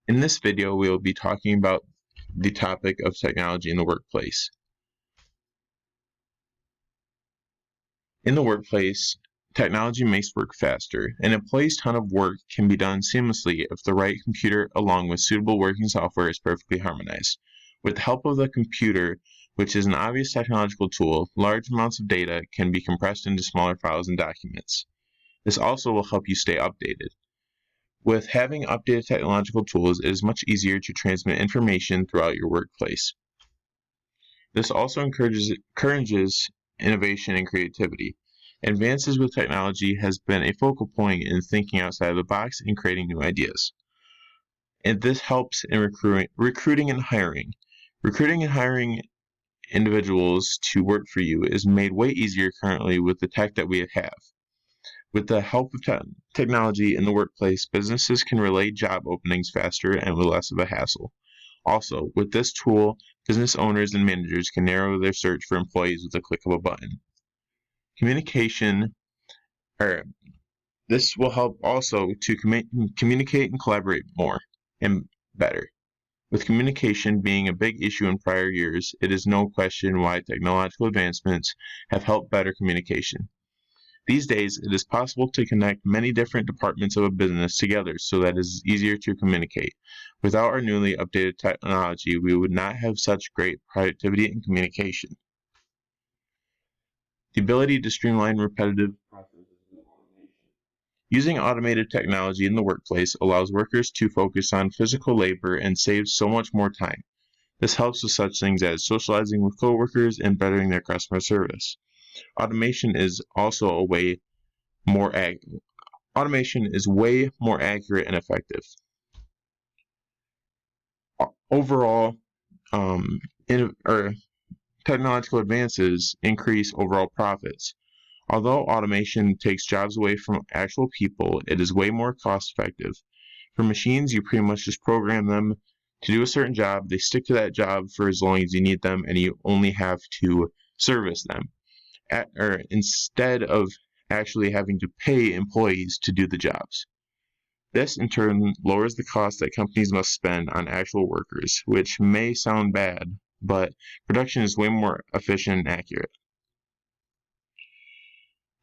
In this video, we will be talking about the topic of technology in the workplace. In the workplace, technology makes work faster. An employee's ton of work can be done seamlessly if the right computer along with suitable working software is perfectly harmonized. With the help of the computer, which is an obvious technological tool, large amounts of data can be compressed into smaller files and documents. This also will help you stay updated. With having updated technological tools, it is much easier to transmit information throughout your workplace. This also encourages innovation and creativity. Advances with technology has been a focal point in thinking outside of the box and creating new ideas. And this helps in recruiting and hiring. Recruiting and hiring individuals to work for you is made way easier currently with the tech that we have. With the help of technology in the workplace, businesses can relay job openings faster and with less of a hassle. Also, with this tool, business owners and managers can narrow their search for employees with a click of a button. This will help also to communicate and collaborate more and better. With communication being a big issue in prior years, it is no question why technological advancements have helped better communication. These days, it is possible to connect many different departments of a business together so that it is easier to communicate. Without our newly updated technology, we would not have such great productivity and communication. The ability to streamline repetitive processes and automation. Using automated technology in the workplace allows workers to focus on physical labor and saves so much more time. This helps with such things as socializing with coworkers and bettering their customer service. Automation is way more accurate and effective. Overall, technological advances increase overall profits. Although automation takes jobs away from actual people, it is way more cost effective. For machines, you pretty much just program them to do a certain job. They stick to that job for as long as you need them, and you only have to service them. Instead of actually having to pay employees to do the jobs. This, in turn, lowers the cost that companies must spend on actual workers, which may sound bad, but production is way more efficient and accurate.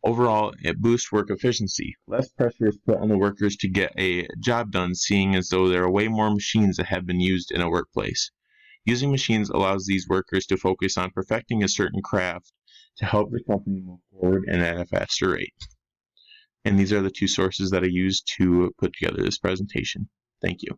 Overall, it boosts work efficiency. Less pressure is put on the workers to get a job done, seeing as though there are way more machines that have been used in a workplace. Using machines allows these workers to focus on perfecting a certain craft to help the company move forward and at a faster rate. And these are the two sources that I used to put together this presentation. Thank you.